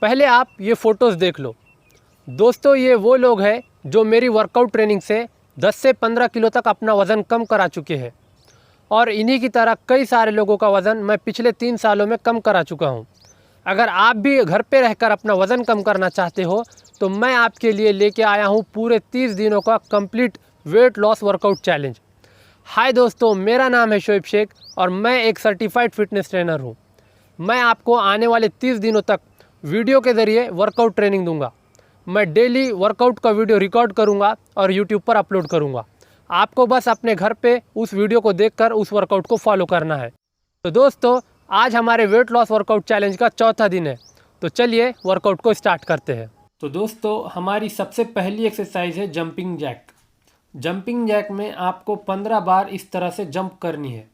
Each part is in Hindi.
पहले आप ये फ़ोटोज़ देख लो। दोस्तों, ये वो लोग हैं जो मेरी वर्कआउट ट्रेनिंग से 10 से 15 किलो तक अपना वज़न कम करा चुके हैं और इन्हीं की तरह कई सारे लोगों का वज़न मैं पिछले 3 सालों में कम करा चुका हूँ। अगर आप भी घर पे रहकर अपना वज़न कम करना चाहते हो तो मैं आपके लिए लेके आया हूँ पूरे 30 दिनों का complete weight loss workout challenge. Hi दोस्तों, मेरा नाम है शोएब शेख और मैं एक सर्टिफाइड फिटनेस ट्रेनर हूँ। मैं आपको आने वाले 30 दिनों तक वीडियो के ज़रिए वर्कआउट ट्रेनिंग दूंगा। मैं डेली वर्कआउट का वीडियो रिकॉर्ड करूंगा और यूट्यूब पर अपलोड करूंगा। आपको बस अपने घर पे उस वीडियो को देखकर उस वर्कआउट को फॉलो करना है। तो दोस्तों, आज हमारे वेट लॉस वर्कआउट चैलेंज का चौथा दिन है, तो चलिए वर्कआउट को स्टार्ट करते हैं। तो दोस्तों, हमारी सबसे पहली एक्सरसाइज है जंपिंग जैक। जंपिंग जैक में आपको 15 बार इस तरह से जंप करनी है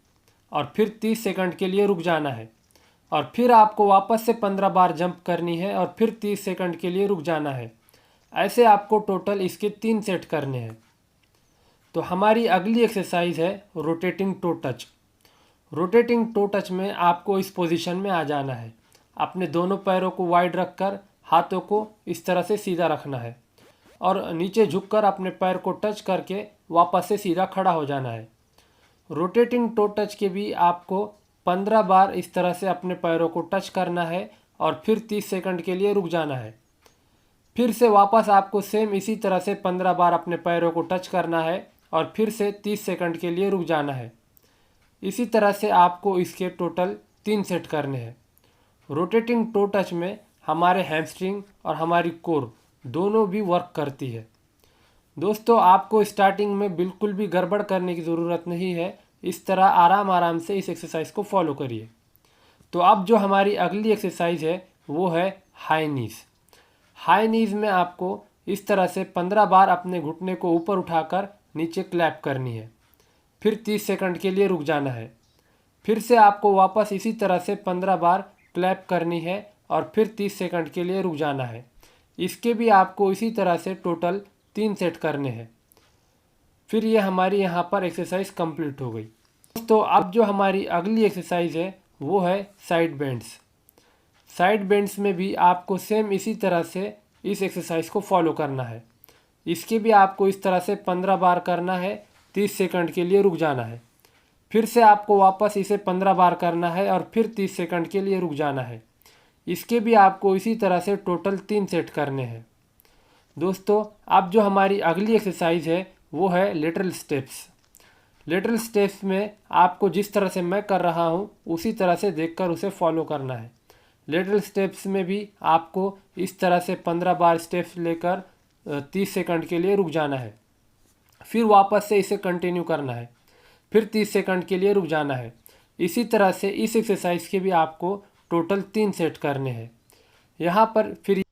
और फिर 30 सेकंड के लिए रुक जाना है और फिर आपको वापस से 15 बार जंप करनी है और फिर 30 सेकंड के लिए रुक जाना है। ऐसे आपको टोटल इसके 3 सेट करने हैं। तो हमारी अगली एक्सरसाइज है rotating to touch. Rotating to touch में आपको इस पोजीशन में आ जाना है। अपने दोनों पैरों को वाइड रखकर हाथों को इस तरह से सीधा रखना है और नीचे झुककर अपने पैर को टच करके वापस से सीधा खड़ा हो जाना है। रोटेटिंग टो टच के भी आपको 15 बार इस तरह से अपने पैरों को टच करना है और फिर 30 सेकंड के लिए रुक जाना है। फिर से वापस आपको सेम इसी तरह से 15 बार अपने पैरों को टच करना है और फिर से 30 सेकंड के लिए रुक जाना है। इसी तरह से आपको इसके टोटल 3 सेट करने हैं। रोटेटिंग टो टच में हमारे हैमस्ट्रिंग और हमारी कोर दोनों भी वर्क करती है। दोस्तों, आपको स्टार्टिंग में बिल्कुल भी गड़बड़ करने की ज़रूरत नहीं है। इस तरह आराम आराम से इस एक्सरसाइज को फॉलो करिए। तो अब जो हमारी अगली एक्सरसाइज है वो है हाई नीज़। हाई नीज़ में आपको इस तरह से 15 बार अपने घुटने को ऊपर उठाकर नीचे क्लैप करनी है। फिर 30 सेकंड के लिए रुक जाना है। फिर से आपको वापस इसी तरह से 15 बार क्लैप करनी है और फिर 30 सेकंड के लिए रुक जाना है। इसके भी आपको इसी तरह से टोटल 3 सेट करने हैं। फिर ये हमारी यहाँ पर एक्सरसाइज कंप्लीट हो गई। दोस्तों, अब जो हमारी अगली एक्सरसाइज है वो है साइड बेंड्स। साइड बेंड्स में भी आपको सेम इसी तरह से इस एक्सरसाइज को फॉलो करना है। इसके भी आपको इस तरह से 15 बार करना है, 30 सेकंड के लिए रुक जाना है। फिर से आपको वापस इसे 15 बार करना है और फिर 30 सेकंड के लिए रुक जाना है। इसके भी आपको इसी तरह से टोटल 3 सेट करने हैं। दोस्तों, अब जो हमारी अगली एक्सरसाइज है वो है लेटरल स्टेप्स। लेटरल स्टेप्स में आपको जिस तरह से मैं कर रहा हूँ उसी तरह से देखकर उसे फॉलो करना है। लेटरल स्टेप्स में भी आपको इस तरह से 15 बार स्टेप्स लेकर 30 सेकंड के लिए रुक जाना है। फिर वापस से इसे कंटिन्यू करना है, फिर 30 सेकंड के लिए रुक जाना है। इसी तरह से इस एक्सरसाइज के भी आपको टोटल 3 सेट करने हैं। यहाँ पर फिर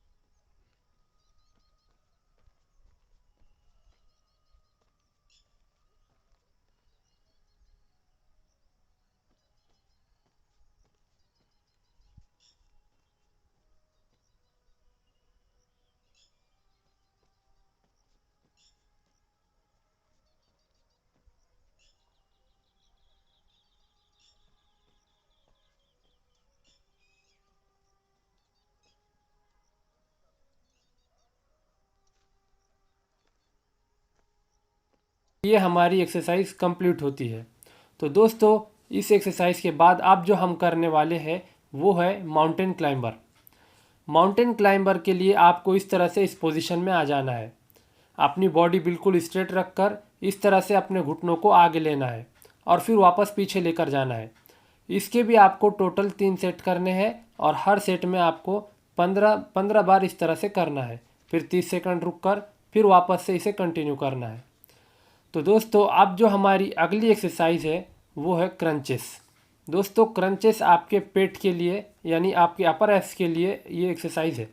ये हमारी एक्सरसाइज कंप्लीट होती है। तो दोस्तों, इस एक्सरसाइज के बाद अब जो हम करने वाले हैं वो है माउंटेन क्लाइंबर। माउंटेन क्लाइंबर के लिए आपको इस तरह से इस पोजीशन में आ जाना है। अपनी बॉडी बिल्कुल स्ट्रेट रखकर इस तरह से अपने घुटनों को आगे लेना है और फिर वापस पीछे लेकर जाना है। इसके भी आपको टोटल 3 सेट करने हैं और हर सेट में आपको 15 बार इस तरह से करना है। फिर 30 सेकंड रुक कर फिर वापस से इसे कंटिन्यू करना है। तो दोस्तों, अब जो हमारी अगली एक्सरसाइज है वो है क्रंचेस। दोस्तों, क्रंचेस आपके पेट के लिए यानी आपके अपर एब्स के लिए ये एक्सरसाइज है।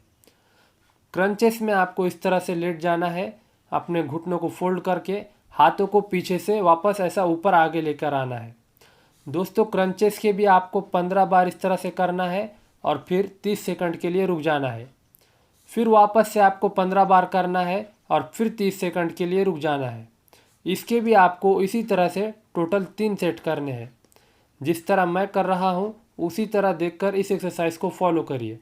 क्रंचेस में आपको इस तरह से लेट जाना है, अपने घुटनों को फोल्ड करके हाथों को पीछे से वापस ऐसा ऊपर आगे लेकर आना है। दोस्तों, क्रंचेस के भी आपको 15 बार इस तरह से करना है और फिर 30 सेकंड के लिए रुक जाना है। फिर वापस से आपको 15 बार करना है और फिर 30 सेकंड के लिए रुक जाना है। इसके भी आपको इसी तरह से टोटल 3 सेट करने हैं। जिस तरह मैं कर रहा हूँ उसी तरह देखकर इस एक्सरसाइज को फॉलो करिए।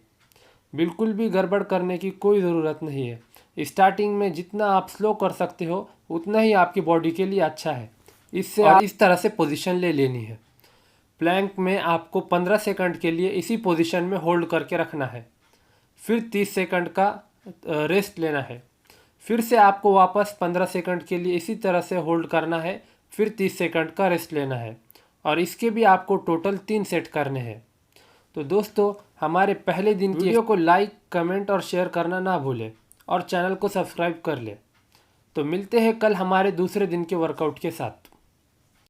बिल्कुल भी गड़बड़ करने की कोई ज़रूरत नहीं है। स्टार्टिंग में जितना आप स्लो कर सकते हो उतना ही आपकी बॉडी के लिए अच्छा है। इससे और इस तरह से पोजीशन ले लेनी है। प्लैंक में आपको 15 सेकंड के लिए इसी पोजीशन में होल्ड करके रखना है, फिर 30 सेकंड का रेस्ट लेना है। फिर से आपको वापस 15 सेकंड के लिए इसी तरह से होल्ड करना है, फिर 30 सेकंड का रेस्ट लेना है। और इसके भी आपको टोटल 3 सेट करने हैं। तो दोस्तों, हमारे पहले दिन की वीडियो को लाइक, कमेंट और शेयर करना ना भूलें और चैनल को सब्सक्राइब कर लें। तो मिलते हैं कल हमारे दूसरे दिन के वर्कआउट के साथ।